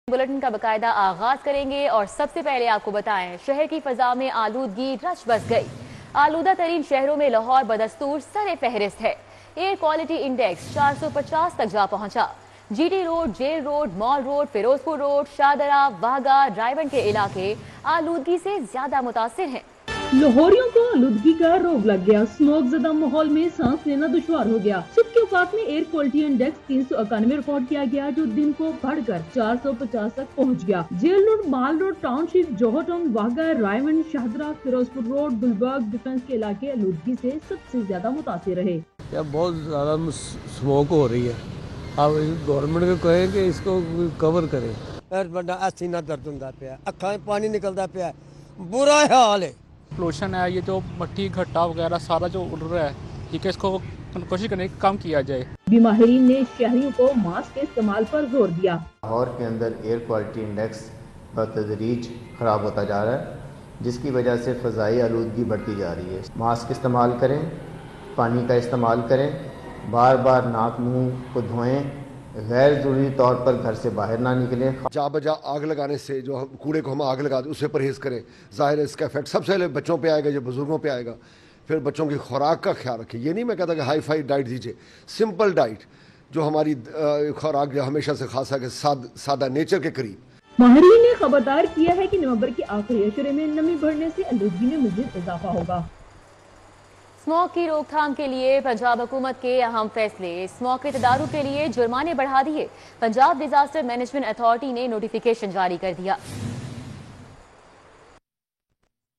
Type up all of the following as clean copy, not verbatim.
Bulletin का बाकायदा आगाज करेंगे और सबसे पहले आपको बताएं शहर की फजा में आलूदगी रच बस गई। आलूदा तरीन शहरों में लाहौर बदस्तूर सरे फहरिस्त है। एयर क्वालिटी इंडेक्स 450 तक जा पहुंचा। GT road, jail road, mall road, Ferozepur road, Shahdara, Wagha, Raiwind के इलाके आलूदगी से ज्यादा मुतासिर हैं। लाहौरियों को आलूदगी का रोग लग गया। स्मोक ज़दा माहौल में सांस लेना दुश्वार हो गया। सुबह के औकात में एयर क्वालिटी इंडेक्स 391 रिकॉर्ड किया गया, जो दिन को बढ़कर 450 तक पहुंच गया। Jail road, mall road, township, Johar town, Wagha, Raiwind, Shahdara, Ferozepur road, Gulberg, defence के इलाके आलूदगी से सबसे ज्यादा मुतासिर रहे। बहुत ज्यादा स्मोक हो रही है। अब गवर्नमेंट को कहें कि इसको कवर करे। बड़ा सीना दर्द होता पाया, अखा पानी निकलता पाया, बुरा हाल है। पोल्यूशन है, ये जो मट्टी घट्टा वगैरह सारा जो उड़ रहा है, ठीक है, इसको कोशिश करने की कम किया जाए। भी माहिरीन ने शहरियों को मास्क के इस्तेमाल पर जोर दिया। लाहौर के अंदर एयर क्वालिटी इंडेक्स बतदरीज ख़राब होता जा रहा है, जिसकी वजह से फ़ज़ाई आलूदगी बढ़ती जा रही है। मास्क इस्तेमाल करें, पानी का इस्तेमाल करें, बार बार नाक मुंह को धोएं, गैर ज़रूरी तौर पर घर से बाहर ना निकलें। जा बजा आग लगाने से, जो कूड़े को हम आग लगा दें उससे परहेज़ करें। ज़ाहिर है इसका इफेक्ट सबसे पहले बच्चों पे आएगा, जो बुज़ुर्गों पे आएगा। फिर बच्चों की खुराक का ख्याल रखें। ये नहीं मैं कहता कि हाई फाई डाइट दीजिए, सिंपल डाइट जो हमारी खुराक जो हमेशा से खास है कि सादा नेचर के करीब। माहिरीन ने खबरदार किया है कि नवंबर के आखिरी अशरे में नमी बढ़ने से आलूदगी में मज़ीद इजाफा होगा। स्मोक की रोकथाम के लिए पंजाब हुकूमत के अहम फैसले। स्मोक के तदारुक के लिए जुर्माने बढ़ा दिए। पंजाब डिजास्टर मैनेजमेंट अथॉरिटी ने नोटिफिकेशन जारी कर दिया।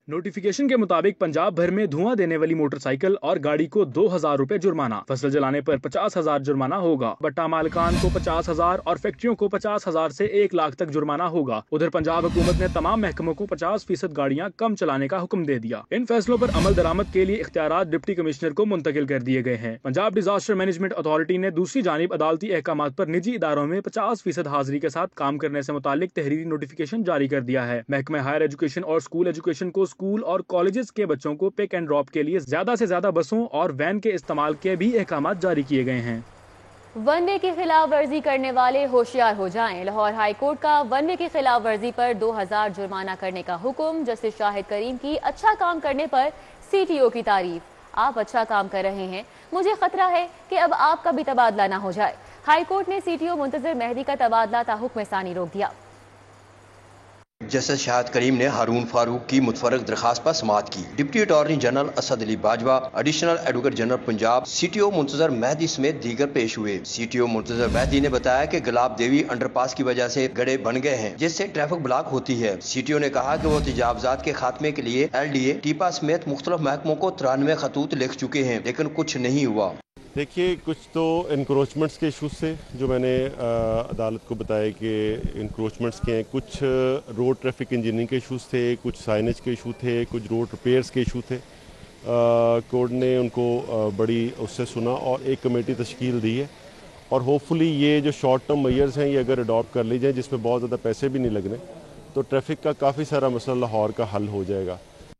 नोटिफिकेशन के मुताबिक पंजाब भर में धुआं देने वाली मोटरसाइकिल और गाड़ी को 2000 रुपए जुर्माना, फसल जलाने पर 50,000 जुर्माना होगा। भट्टा मालिकान को 50,000 और फैक्ट्रियों को 50,000 से 1 लाख तक जुर्माना होगा। उधर पंजाब हुकूमत ने तमाम महकमों को 50% गाड़ियां कम चलाने का हुक्म दे दिया। इन फैसलों पर अमल दरामद के लिए इख्तियारात डिप्टी कमिश्नर को मुंतकिल कर दिए गए हैं। पंजाब डिजास्टर मैनेजमेंट अथॉरिटी ने दूसरी जानिब अदालती अहकामात पर निजी इदारों में 50% हाजिरी के साथ काम करने से मुतालिक तहरीरी नोटिफिकेशन जारी कर दिया है। महकमा हायर एजुकेशन और स्कूल एजुकेशन को स्कूल और कॉलेजेस के बच्चों को पिक एंड ड्रॉप के लिए ज्यादा से ज्यादा बसों और वैन के इस्तेमाल के भी अहकामात जारी किए गए हैं। वन वे की खिलाफ वर्जी करने वाले होशियार हो जाएं। लाहौर हाई कोर्ट का वन वे की खिलाफ वर्जी पर 2000 जुर्माना करने का हुक्म। जस्टिस शाहिद करीम की अच्छा काम करने पर सीटीओ की तारीफ। आप अच्छा काम कर रहे हैं, मुझे खतरा है कि अब आपका भी तबादला ना हो जाए। हाई कोर्ट ने सीटीओ मुंतजर मेहदी का तबादला ताहुक्म सानी रोक दिया। जस्टिस शाहिद करीम ने हारून फारूक की मुतफरक दरखास्त पर समाअत की। Deputy attorney general Asad Ali Bajwa, additional advocate general Punjab, CTO Muntazir Mehdi समेत दीगर पेश हुए। सीटीओ मुंतजर मेहदी ने बताया कि गुलाब देवी अंडरपास की वजह से गड्ढे बन गए हैं, जिससे ट्रैफिक ब्लॉक होती है। सीटीओ ने कहा कि वो तजावुजात के खात्मे के लिए LDA, टीपा समेत मुख्तलिफ महकमों को 93 खतूत लिख चुके हैं, लेकिन कुछ नहीं हुआ। देखिए, कुछ तो इंक्रोचमेंट्स के इशूज़ से जो मैंने अदालत को बताया कि इंक्रोचमेंट्स के हैं, कुछ रोड ट्रैफिक इंजीनियरिंग के इशूज़ थे, कुछ साइनेज के इशू थे, कुछ रोड रिपेयर्स के इशू थे। कोर्ट ने उनको बड़ी उससे सुना और एक कमेटी तश्कील दी है और होपफुली ये जो शॉर्ट टर्म मेजर्स हैं ये अगर अडॉप्ट कर ली जाए, जिसमें बहुत ज़्यादा पैसे भी नहीं लगने, तो ट्रैफिक का काफ़ी सारा मसला लाहौर का हल हो जाएगा।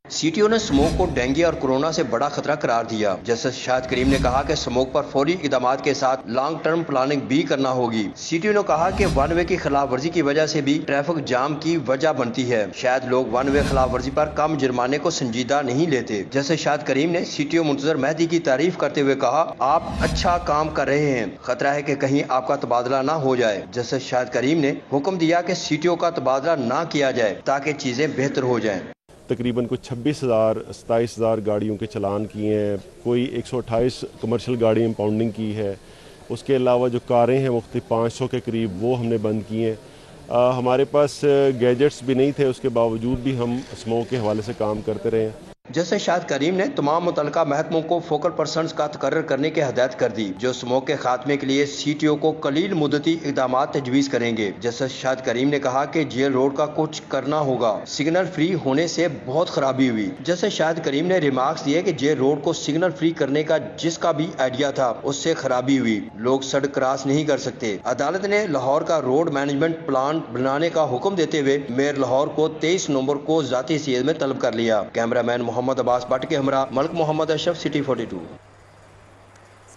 सीटीओ ने स्मोक को डेंगू और कोरोना से बड़ा खतरा करार दिया। जस्टिस शाहिद करीम ने कहा कि स्मोक पर फौरी इक़दामात के साथ लॉन्ग टर्म प्लानिंग भी करना होगी। सीटीओ ने कहा कि वन वे की खिलाफ वर्जी की वजह से भी ट्रैफिक जाम की वजह बनती है। शायद लोग वन वे खिलाफ वर्जी पर कम जुर्माने को संजीदा नहीं लेते। जस्टिस शाहिद करीम ने सीटीओ मुंतजर मेहदी की तारीफ करते हुए कहा, आप अच्छा काम कर रहे हैं, खतरा है कि कहीं आपका तबादला ना हो जाए। जस्टिस शाहिद करीम ने हुक्म दिया कि सीटीओ का तबादला ना किया जाए ताकि चीजें बेहतर हो जाएं। तकरीबन कुछ 26,000-27,000 गाड़ियों के चलान किए हैं, कोई 128 कमर्शियल गाड़ी इम्पाउंडिंग की है। उसके अलावा जो कारें हैं मुख्तलिफ 500 के करीब वो हमने बंद किए हैं। हमारे पास गैजेट्स भी नहीं थे, उसके बावजूद भी हम स्मोक के हवाले से काम करते रहे। जस्टिस शाहिद करीम ने तमाम मुतल्लिका महकमों को फोकल पर्सन्स का तकर्रर करने की हदायत कर दी, जो स्मोक के खात्मे के लिए सीटीओ को कलील मुद्दती इक़दामात तजवीज़ करेंगे। जस्टिस शाहिद करीम ने कहा कि जेल रोड का कुछ करना होगा, सिग्नल फ्री होने से बहुत खराबी हुई। जस्टिस शाहिद करीम ने रिमार्क्स दिए कि जेल रोड को सिग्नल फ्री करने का जिसका भी आइडिया था उससे खराबी हुई, लोग सड़क क्रॉस नहीं कर सकते। अदालत ने लाहौर का रोड मैनेजमेंट प्लान बनाने का हुक्म देते हुए मेयर लाहौर को 23 नवंबर को ज़ाती हैसियत में तलब कर लिया। कैमरामैन मोहम्मद अब्बास भट्ट के हमरा मलिक मोहम्मद अशरफ, सिटी 42।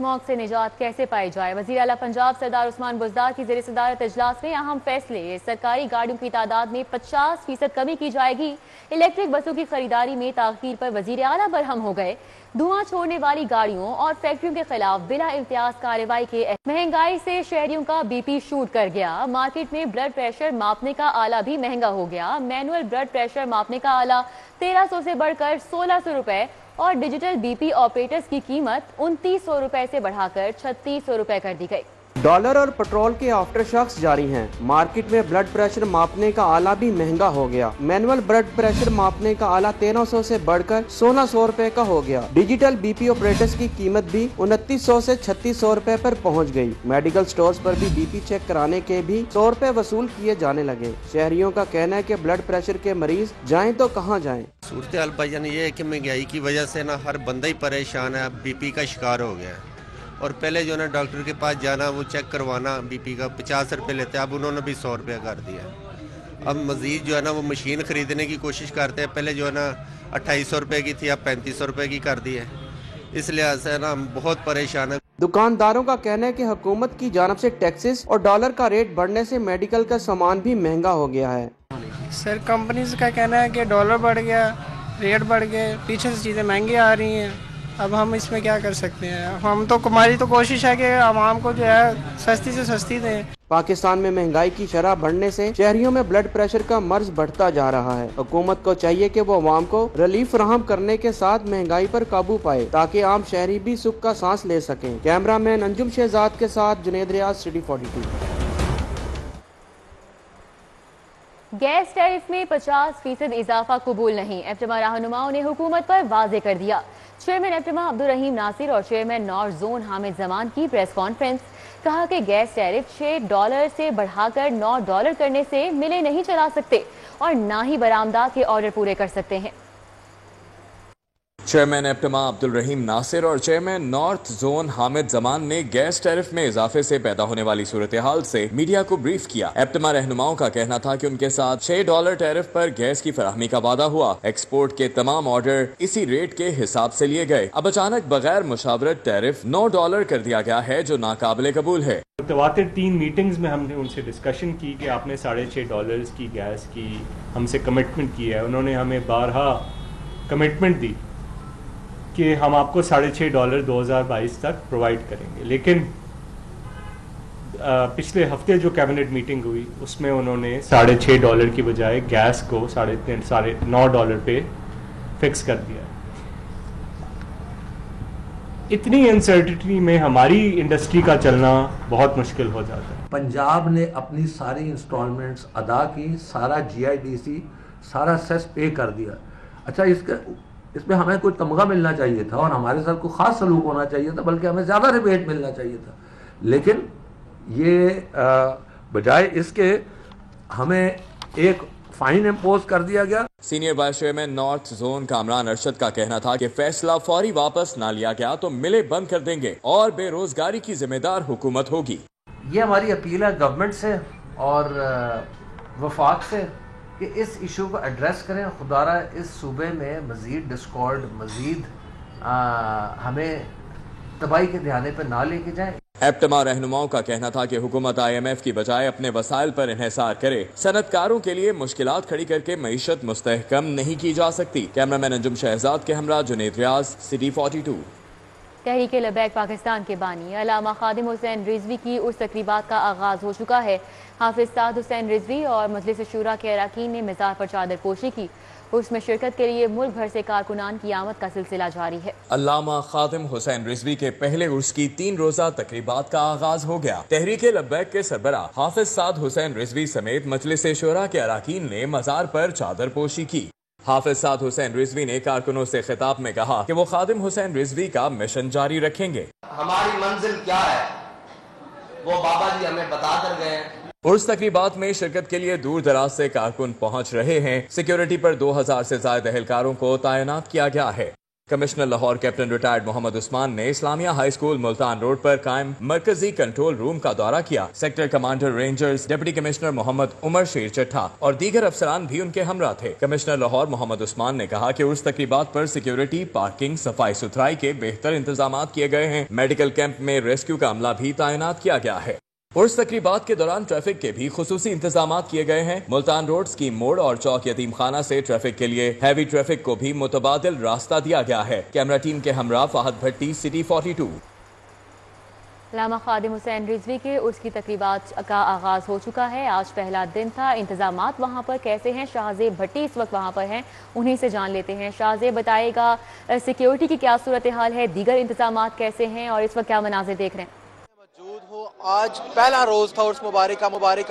स्मॉग से निजात कैसे पाई जाए? वज़ीर आला पंजाब सरदार उस्मान बुज़दार की ज़ेर सदारत इजलास में अहम फैसले। सरकारी गाड़ियों की तादाद में 50% कमी की जाएगी। इलेक्ट्रिक बसों की खरीदारी में ताख़ीर पर वज़ीर आला बरहम हो गए। धुआं छोड़ने वाली गाड़ियों और फैक्ट्रियों के खिलाफ बिला इम्तियाज कार्रवाई के महंगाई से शहरियों का BP शूट कर गया। मार्केट में ब्लड प्रेशर मापने का आला भी महंगा हो गया। मैनुअल ब्लड प्रेशर मापने का आला 1300 से बढ़कर 1600 रुपए और डिजिटल BP ऑपरेटर्स की कीमत 2900 रुपए से बढ़ाकर 3600 रुपए कर दी गई। डॉलर और पेट्रोल के आफ्टर शॉक्स जारी हैं। मार्केट में ब्लड प्रेशर मापने का आला भी महंगा हो गया। मैनुअल ब्लड प्रेशर मापने का आला 1300 से बढ़कर 1600 रुपए का हो गया। डिजिटल BP ऑपरेटर्स की कीमत भी 2900 से 3600 रुपए पर पहुंच गई। मेडिकल स्टोर्स पर भी BP चेक कराने के भी 100 रुपए वसूल किए जाने लगे। शहरियों का कहना है कि ब्लड प्रेशर के मरीज जाएं तो कहां जाएं। सूरत हाल भाईजान ये है कि महंगाई की वजह से ना हर बंदा ही परेशान है, BP का शिकार हो गया है। और पहले जो है ना डॉक्टर के पास जाना, वो चेक करवाना BP का 50 रुपये लेते हैं, अब उन्होंने भी 100 रुपये कर दिया। अब मज़ीद जो है ना वो मशीन ख़रीदने की कोशिश करते हैं। पहले जो है ना 2800 रुपये की थी, अब 3500 रुपये की कर दी है। इस लिहाज से ना हम बहुत परेशान है। दुकानदारों का कहना है कि हुकूमत की जानब से टैक्सेस और डॉलर का रेट बढ़ने से मेडिकल का सामान भी महंगा हो गया है। सर कंपनीज का कहना है कि डॉलर बढ़ गया, रेट बढ़ गए, पीछे से चीज़ें महंगी आ रही हैं। अब हम इसमें क्या कर सकते हैं? हम तो हमारी तो कोशिश है कि आवाम को जो है सस्ती से सस्ती दें। पाकिस्तान में महंगाई की शरह बढ़ने से शहरियों में ब्लड प्रेशर का मर्ज बढ़ता जा रहा है। हुकूमत को चाहिए कि वो अवाम को रिलीफ फराहम करने के साथ महंगाई पर काबू पाए ताकि आम शहरी भी सुख का सांस ले सकें। कैमरामैन अंजुम शहजाद के साथ जुनेद रियाज, सिटी 42। गैस टैरिफ में 50% इजाफा कबूल नहीं। एप्टमा रहनुमाओं ने हुकूमत पर वाजे कर दिया। चेयरमैन एप्टमा अब्दुल रहीम नासिर और chairman north zone Hamid Zaman की प्रेस कॉन्फ्रेंस। कहा कि गैस टैरिफ $6 से बढ़ाकर $9 करने से मिलें नहीं चला सकते और ना ही बरामदा के ऑर्डर पूरे कर सकते हैं। चेयरमैन एप्टमा अब्दुल रहीम नासिर और chairman north zone Hamid Zaman ने गैस टैरिफ में इजाफे से पैदा होने वाली सूरत हाल से मीडिया को ब्रीफ किया। एप्टमा रहनुमाओं का कहना था कि उनके साथ $6 टैरिफ पर गैस की फराहमी का वादा हुआ। एक्सपोर्ट के तमाम ऑर्डर इसी रेट के हिसाब से लिए गए। अब अचानक बगैर मुशावरत टैरिफ $9 कर दिया गया है, जो नाकाबिले कबूल है। मुतवातिर 3 मीटिंग्स में हमने उनसे डिस्कशन की कि आपने $6.5 की गैस की हमसे कमिटमेंट की है। उन्होंने हमें बारहा कमिटमेंट दी कि हम आपको $6.5 2022 तक प्रोवाइड करेंगे, लेकिन पिछले हफ्ते जो कैबिनेट मीटिंग हुई उसमें उन्होंने $6.5 की बजाय गैस को $9.5 पे फिक्स कर दिया। इतनी अनसर्टिनिटी में हमारी इंडस्ट्री का चलना बहुत मुश्किल हो जाता है। पंजाब ने अपनी सारी इंस्टॉलमेंट्स अदा की, सारा GIDC सारा सेस पे कर दिया। अच्छा, इसमें हमें कोई तमगा मिलना चाहिए था और हमारे साथ कोई ख़ास सलूक होना चाहिए था, बल्कि हमें ज़्यादा रिबेट मिलना चाहिए था। लेकिन ये बजाय इसके हमें एक फाइन इम्पोज कर दिया गया। Senior vice chairman north zone Kamran Arshad का कहना था कि फैसला फौरी वापस ना लिया गया तो मिलें बंद कर देंगे और बेरोजगारी की जिम्मेदार हुकूमत होगी। ये हमारी अपील है गवर्नमेंट से और वफाक से कि इस इशू को एड्रेस करें। खुदारा इस सूबे में मज़ीद डिस्कॉर्ड, मज़ीद हमें तबाही के ध्यान पर ना लेके जाएं। एप्टमा रहनुमाओं का कहना था कि हुकूमत IMF की बजाय अपने वसाइल पर इन्हिसार करे। सनतकारों के लिए मुश्किलात खड़ी करके मईशत मुस्तहकम नहीं की जा सकती। कैमरामैन अंजुम शहजाद के हमरा जुनेद रियाज, सिटी 42। तहरीक लबैक पाकिस्तान के बानी अल्लामा खादिम हुसैन रिजवी की उस तकरीबात का आगाज हो चुका है। हाफिज साद हुसैन रिजवी और मजलिस शूरा के अरकान ने मज़ार पर चादर पोशी की। उसमें शिरकत के लिए मुल्क भर से कारकुनान की आमद का सिलसिला जारी है। अल्लामा खादिम हुसैन रिजवी के पहले उर्स की 3 रोजा तकरीबात का आगाज हो गया। तहरीक लबैक के सरबराह हाफिज साद हुसैन रिजवी समेत मजलिस शूरा के अरकान ने मज़ार पर चादर पोशी की। हाफिज साद हुसैन रिजवी ने कारकुनों से खिताब में कहा कि वो खादिम हुसैन रिजवी का मिशन जारी रखेंगे। हमारी मंजिल क्या है वो बाबा जी हमें बता कर गए। उर्स तकरीबात में शिरकत के लिए दूर दराज से कारकुन पहुंच रहे हैं। सिक्योरिटी पर 2000 से ज्यादा एहलकारों को तैनात किया गया है। Commissioner Lahore captain retired Mohammad Usman ने Islamia high school Multan road पर कायम मरकजी कंट्रोल रूम का दौरा किया। Sector commander rangers, deputy commissioner Mohammad Umar Sher Chattha और दीगर अफसरान भी उनके हमरा थे। कमिश्नर लाहौर मोहम्मद उस्मान ने कहा कि उर्स तकरीबात पर सिक्योरिटी, पार्किंग, सफाई सुथराई के बेहतर इंतजाम किए गए हैं। मेडिकल कैंप में रेस्क्यू का अमला भी तैनात किया गया है। उर्स तकरीबात के दौरान ट्रैफिक के भी खुसूसी इंतजाम किए गए हैं। मुल्तान रोड, स्कीम मोड़ और चौक यतीम खाना से ट्रैफिक के लिए हैवी ट्रैफिक को भी मुतबादिल रास्ता दिया गया है। कैमरा टीम के हमरा फहद भट्टी, सिटी 42। अल्लामा खादिम हुसैन रिजवी के उर्स की तकरीबात का आगाज हो चुका है। आज पहला दिन था। इंतजामात वहाँ पर कैसे हैं? शाहजेब भट्टी इस वक्त वहाँ पर हैं, उन्हीं से जान लेते हैं। शाहजेब बताएगा सिक्योरिटी की क्या सूरत हाल है, दीगर इंतजामात कैसे हैं और इस वक्त क्या मनाजिर देख रहे हैं? आज पहला रोज़ था उर्स मुबारका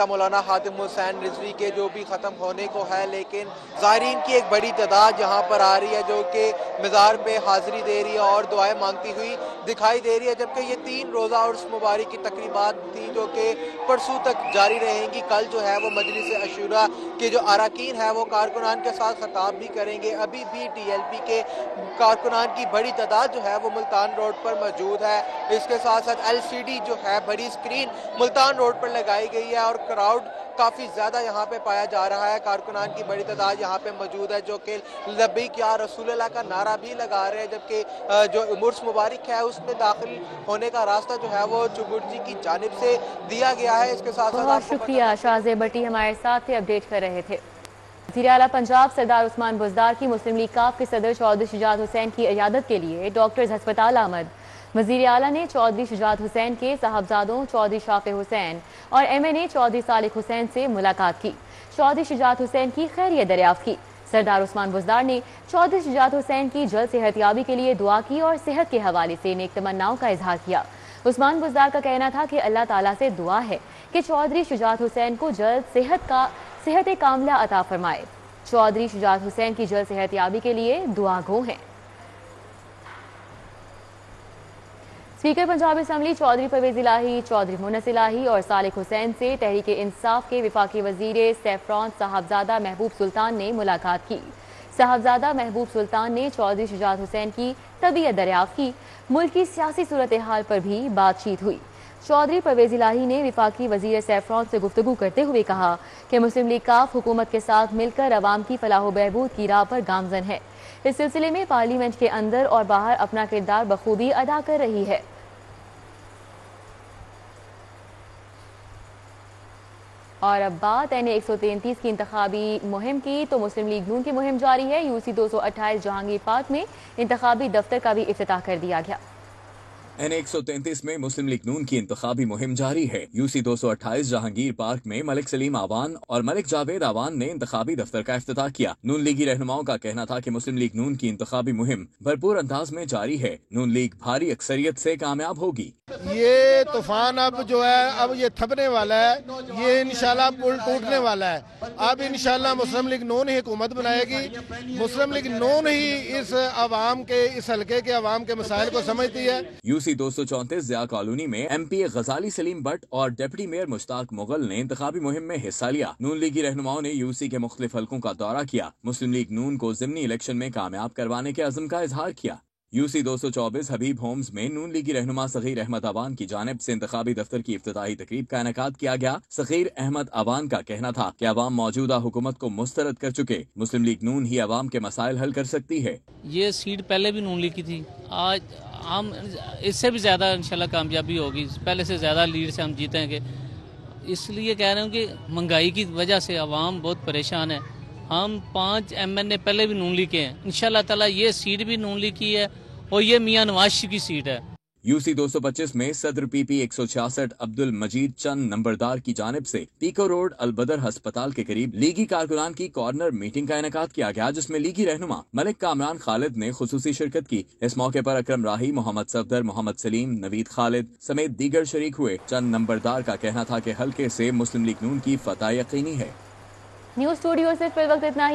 मौलाना खादिम हुसैन रिजवी के, जो भी ख़त्म होने को है, लेकिन ज़ायरीन की एक बड़ी तादाद यहाँ पर आ रही है जो कि मज़ार पे हाज़िरी दे रही है और दुआएं मांगती हुई दिखाई दे रही है। जबकि ये 3 रोज़ा उर्स मुबारक की तकरीबात थी जो कि परसों तक जारी रहेंगी। कल जो है वो मजलिस अशूरा के जो अरकान है वो कारकुनान के साथ खिताब भी करेंगे। अभी भी TLP के कारकुनान की बड़ी तादाद जो है वो मुल्तान रोड पर मौजूद है। इसके साथ साथ LCD जो है बड़ी स्क्रीन मुल्तान रोड पर लगाई गई है और क्राउड काफ़ी ज़्यादा यहाँ पे पाया जा रहा है। कारकुनान की बड़ी तादाद यहाँ पे मौजूद है जो कि लब्बैक या रसूल अल्लाह का नारा भी लगा रहे हैं। जबकि जो उर्स मुबारक है उसमें दाखिल होने का रास्ता जो है वो चुबुर्जी की जानिब से दिया गया है। इसके साथ साथ बहुत शुक्रिया शाहजेब भट्टी हमारे साथ थे, अपडेट कर रहे थे। वज़ीर आला पंजाब सरदार उस्मान बुज़दार की मुस्लिम लीग काफ के सदर चौधरी शुजात हुसैन की इयादत के लिए डॉक्टर्स हस्पताल आमद। वज़ीर आला ने चौधरी शुजात हुसैन के साहबजादों चौधरी शाफे हुसैन और MNA चौधरी सालिक हुसैन से मुलाकात की। चौधरी शुजात हुसैन की खैरियत दरियाफ्त की। सरदार उस्मान बुज़दार ने चौधरी शुजात हुसैन की जल्द सेहतयाबी के लिए दुआ की और सेहत के हवाले से नेक तमन्नाओं का इजहार किया। उस्मान बुज़दार का कहना था कि अल्लाह ताला से दुआ है कि चौधरी शुजात हुसैन को जल्द सेहत कामिला अता फरमाए। चौधरी शुजात हुसैन की जल्द सेहतयाबी के लिए दुआ गो हैं। स्पीकर पंजाब असम्बली चौधरी परवेज इलाही, चौधरी मुनस इलाही और सालिक हुसैन से तहरीक इंसाफ के वफाकी वजीर सैफरॉन साहबजादा महबूब सुल्तान ने मुलाकात की। साहबजादा महबूब सुल्तान ने चौधरी शुजात हुसैन की तबीयत दरियाफ्त की। मुल्क की सियासी सूरत हाल पर भी बातचीत हुई। चौधरी परवेज इलाही ने वफाकी वजीर सैफरॉन से गुफ्तगू करते हुए कहा कि मुस्लिम लीग काफ हुकूमत के साथ मिलकर अवाम की फलाह बहबूद की राह पर गामजन है। इस सिलसिले में पार्लियामेंट के अंदर और बाहर अपना किरदार बखूबी अदा कर रही है। और अब बात NA 133 की इंतखाबी मुहिम की, तो मुस्लिम लीग नून की मुहिम जारी है। UC 228 जहांगीर पार्क में इंतखाबी दफ्तर का भी इफ्तिताह कर दिया गया। NA 133 में मुस्लिम लीग नून की इंतखाबी मुहिम जारी है। UC 228 जहांगीर पार्क में मलिक सलीम आवान और मलिक जावेद आवान ने इंतखाबी दफ्तर का इफ्तिताह किया। नून लीगी रहनुमाओं का कहना था कि मुस्लिम लीग नून की इंतखाबी मुहिम भरपूर अंदाज में जारी है। नून लीग भारी अक्सरियत से कामयाब होगी। ये तूफान अब जो है अब ये थमने वाला है, ये इंशाल्लाह पुल टूटने वाला है। अब इंशाल्लाह मुस्लिम लीग नून ही हुकूमत बनाएगी। मुस्लिम लीग नून ही इस अवाम के, इस हल्के के अवाम के मसाइल को समझती है। UC 234 ज़िया कॉलोनी में MP गजाली सलीम भट्ट और डिप्टी मेयर मुश्ताक मुगल ने इंतखाबी मुहिम में हिस्सा लिया। नून लीगी रहनुमाओं ने UC के मुख्तलिफ हल्कों का दौरा किया। मुस्लिम लीग नून को ज़िमनी इलेक्शन में कामयाब करवाने के अज़्म का इजहार किया। UC 224 हबीब होम्स में नून लीगी रहनुमा सगीर अहमद अवान की जानिब से इंतखाबी दफ्तर की इफ्तिताही तकरीब का इनेकाद किया गया। सगीर अहमद अवान का कहना था कि अवाम मौजूदा हुकूमत को मुस्तरद कर चुके, मुस्लिम लीग नून ही अवाम के मसाइल हल कर सकती है। ये सीट पहले भी नून लीग की थी, आज हम इससे भी ज़्यादा इंशाल्लाह कामयाबी होगी, पहले से ज़्यादा लीड से हम जीतेंगे। इसलिए कह रहे हूँ कि महंगाई की वजह से अवाम बहुत परेशान है। हम 5 MNA पहले भी नून लीग के हैं। इंशाल्लाह ताला ये सीट भी नून लीग की है और ये मियां नवाज शरीफ की सीट है। UC 225 में सदर PP 166 अब्दुल मजीद चंद नंबरदार की जानिब से पीको रोड अलबदर अस्पताल के करीब लीगी कारकुनान की कॉर्नर मीटिंग का इनेकाद किया गया, जिसमें लीगी रहनुमा मलिक कामरान खालिद ने खुसूसी शिरकत की। इस मौके पर अकरम राही, मोहम्मद सफदर, मोहम्मद सलीम, नवीद खालिद समेत दीगर शरीक हुए। चंद नंबरदार का कहना था कि हल्के से मुस्लिम लीग नून की फतह यकीनी है। न्यूज़ स्टूडियो से फिल वक्त इतना ही।